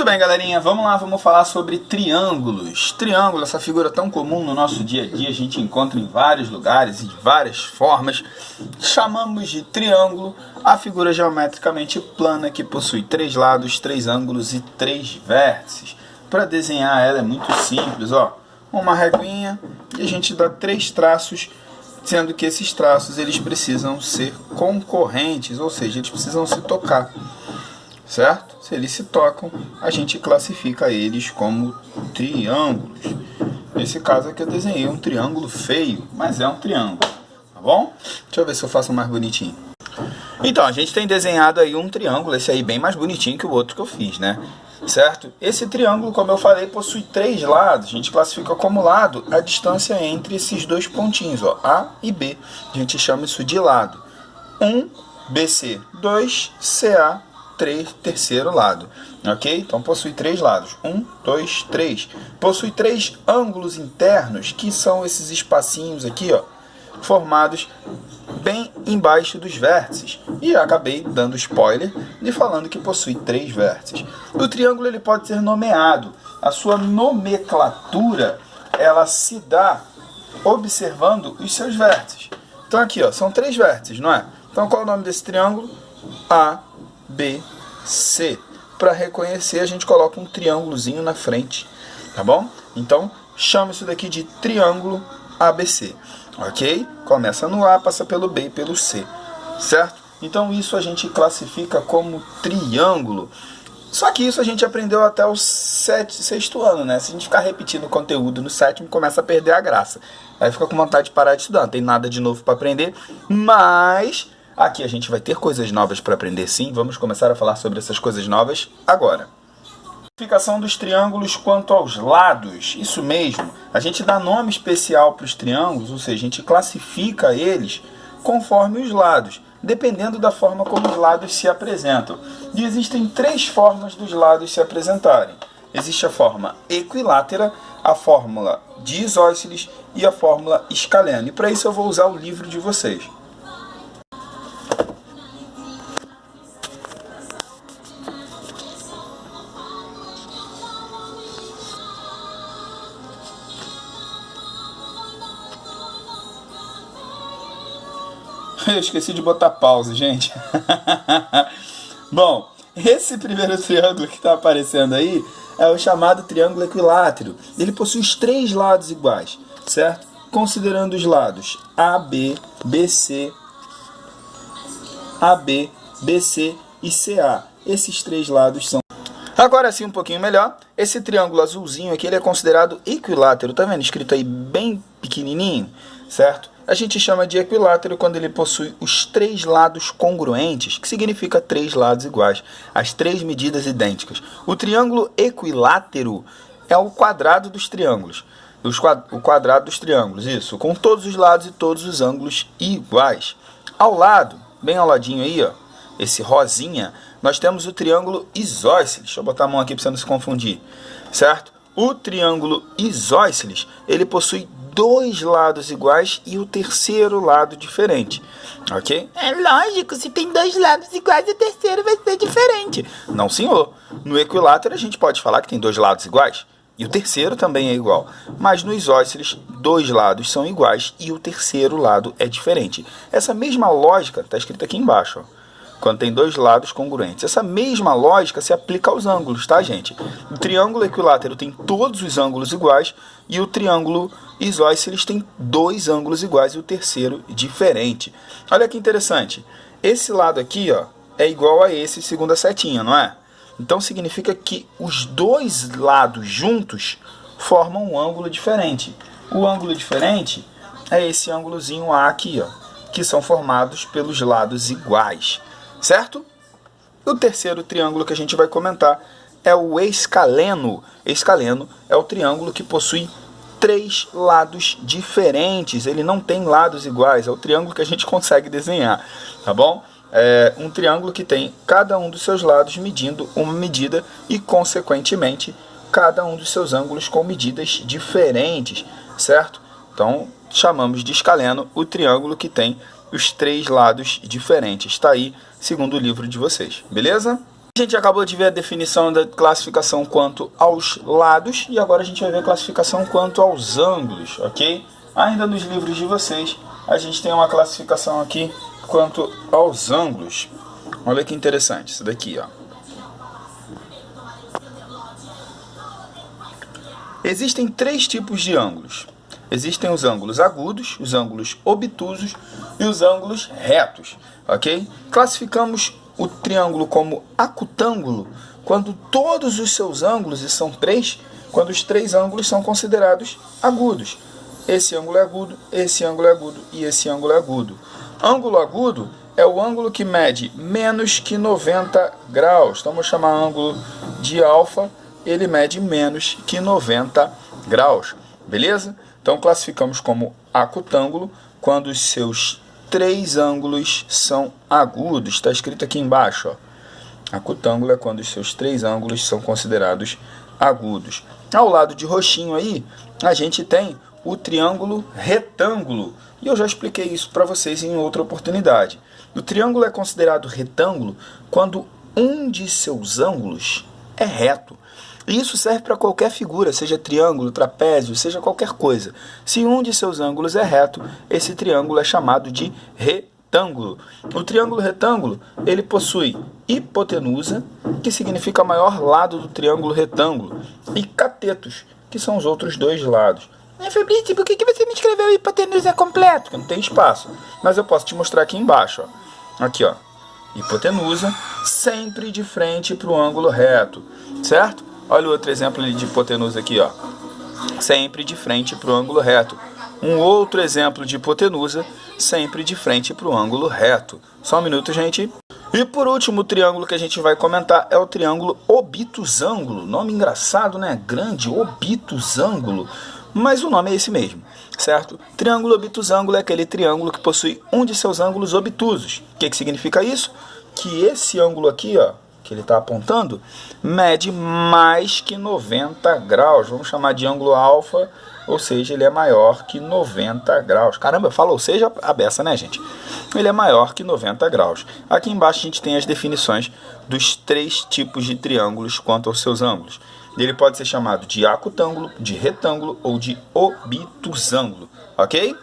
Muito bem, galerinha, vamos lá, vamos falar sobre triângulos. Triângulo, essa figura tão comum no nosso dia a dia, a gente encontra em vários lugares e de várias formas. Chamamos de triângulo a figura geometricamente plana que possui 3 lados, 3 ângulos e 3 vértices. Para desenhar ela é muito simples, ó. Uma reguinha e a gente dá 3 traços, sendo que esses traços eles precisam ser concorrentes, ou seja, eles precisam se tocar. Certo? Se eles se tocam, a gente classifica eles como triângulos. Nesse caso aqui eu desenhei um triângulo feio, mas é um triângulo, tá bom? Deixa eu ver se eu faço mais bonitinho. Então, a gente tem desenhado aí um triângulo, esse aí bem mais bonitinho que o outro que eu fiz, né? Certo? Esse triângulo, como eu falei, possui 3 lados. A gente classifica como lado a distância entre esses dois pontinhos, ó, A e B. A gente chama isso de lado. 1, BC, 2, CA, 3, terceiro lado, ok? Então possui 3 lados, 1, 2, 3. Possui 3 ângulos internos, que são esses espacinhos aqui, ó, formados bem embaixo dos vértices. E acabei dando spoiler de falando que possui 3 vértices. O triângulo ele pode ser nomeado. A sua nomenclatura ela se dá observando os seus vértices. Então aqui, ó, são 3 vértices, não é? Então qual é o nome desse triângulo? A, B, C. Para reconhecer, a gente coloca um triângulozinho na frente, tá bom? Então, chama isso daqui de triângulo ABC, ok? Começa no A, passa pelo B e pelo C, certo? Então, isso a gente classifica como triângulo. Só que isso a gente aprendeu até o sexto ano, né? Se a gente ficar repetindo o conteúdo no 7º, começa a perder a graça. Aí fica com vontade de parar de estudar, não tem nada de novo para aprender, mas aqui a gente vai ter coisas novas para aprender sim. Vamos começar a falar sobre essas coisas novas agora. Classificação dos triângulos quanto aos lados. Isso mesmo. A gente dá nome especial para os triângulos, ou seja, a gente classifica eles conforme os lados, dependendo da forma como os lados se apresentam. E existem 3 formas dos lados se apresentarem. Existe a forma equilátera, a fórmula de isósceles e a fórmula escaleno. E para isso eu vou usar o livro de vocês. Eu esqueci de botar pausa, gente. Bom, esse primeiro triângulo que está aparecendo aí é o chamado triângulo equilátero. Ele possui os 3 lados iguais, certo? Considerando os lados AB, BC, e CA. Esses 3 lados são... Agora sim, um pouquinho melhor. Esse triângulo azulzinho aqui ele é considerado equilátero. Tá vendo? Escrito aí bem pequenininho, certo? A gente chama de equilátero quando ele possui os 3 lados congruentes, que significa 3 lados iguais, as 3 medidas idênticas. O triângulo equilátero é o quadrado dos triângulos. O quadrado dos triângulos, isso, com todos os lados e todos os ângulos iguais. Ao lado, bem ao ladinho aí, ó, esse rosinha, nós temos o triângulo isósceles. Deixa eu botar a mão aqui para você não se confundir, certo? O triângulo isósceles, ele possui 2 lados iguais e o terceiro lado diferente, ok? É lógico, se tem 2 lados iguais, o terceiro vai ser diferente. Não, senhor. No equilátero a gente pode falar que tem 2 lados iguais e o terceiro também é igual. Mas no isósceles, 2 lados são iguais e o terceiro lado é diferente. Essa mesma lógica está escrita aqui embaixo, ó. Quando tem 2 lados congruentes. Essa mesma lógica se aplica aos ângulos, tá, gente? O triângulo equilátero tem todos os ângulos iguais e o triângulo isósceles tem 2 ângulos iguais e o terceiro diferente. Olha que interessante. Esse lado aqui, ó, é igual a esse segundo a setinha, não é? Então significa que os 2 lados juntos formam um ângulo diferente. O ângulo diferente é esse ângulozinho A aqui, ó, que são formados pelos lados iguais. Certo? O terceiro triângulo que a gente vai comentar é o escaleno. Escaleno é o triângulo que possui 3 lados diferentes. Ele não tem lados iguais. É o triângulo que a gente consegue desenhar, tá bom? É um triângulo que tem cada um dos seus lados medindo uma medida e, consequentemente, cada um dos seus ângulos com medidas diferentes, certo? Então, chamamos de escaleno o triângulo que tem os 3 lados diferentes. Está aí, segundo o livro de vocês, beleza? A gente acabou de ver a definição da classificação quanto aos lados e agora a gente vai ver a classificação quanto aos ângulos, ok? Ainda nos livros de vocês, a gente tem uma classificação aqui quanto aos ângulos. Olha que interessante, isso daqui, ó. Existem 3 tipos de ângulos. Existem os ângulos agudos, os ângulos obtusos e os ângulos retos, ok? Classificamos o triângulo como acutângulo quando todos os seus ângulos, e são 3, quando os 3 ângulos são considerados agudos. Esse ângulo é agudo, esse ângulo é agudo e esse ângulo é agudo. Ângulo agudo é o ângulo que mede menos que 90 graus. Então, vamos chamar ângulo de alfa, ele mede menos que 90 graus, beleza? Então, classificamos como acutângulo quando os seus 3 ângulos são agudos. Está escrito aqui embaixo, ó. Acutângulo é quando os seus 3 ângulos são considerados agudos. Ao lado de roxinho aí, a gente tem o triângulo retângulo. E eu já expliquei isso para vocês em outra oportunidade. O triângulo é considerado retângulo quando um de seus ângulos é reto. E isso serve para qualquer figura, seja triângulo, trapézio, seja qualquer coisa. Se um de seus ângulos é reto, esse triângulo é chamado de retângulo. O triângulo retângulo, ele possui hipotenusa, que significa maior lado do triângulo retângulo, e catetos, que são os outros 2 lados. Fabrício, por que você não escreveu hipotenusa completo? Porque não tem espaço, mas eu posso te mostrar aqui embaixo, ó. Aqui, ó. Hipotenusa, sempre de frente para o ângulo reto, certo? Olha o outro exemplo de hipotenusa aqui, ó. Sempre de frente para o ângulo reto. Um outro exemplo de hipotenusa, sempre de frente para o ângulo reto. Só um minuto, gente. E por último, o triângulo que a gente vai comentar é o triângulo obtusângulo. Nome engraçado, né? Grande, obtusângulo. Mas o nome é esse mesmo, certo? Triângulo obtusângulo é aquele triângulo que possui um de seus ângulos obtusos. O que significa isso? Que esse ângulo aqui, ó, que ele está apontando, mede mais que 90 graus. Vamos chamar de ângulo alfa, ou seja, ele é maior que 90 graus. Caramba, eu falo ou seja a beça, né, gente? Ele é maior que 90 graus. Aqui embaixo a gente tem as definições dos 3 tipos de triângulos quanto aos seus ângulos. Ele pode ser chamado de acutângulo, de retângulo ou de obtusângulo, ok?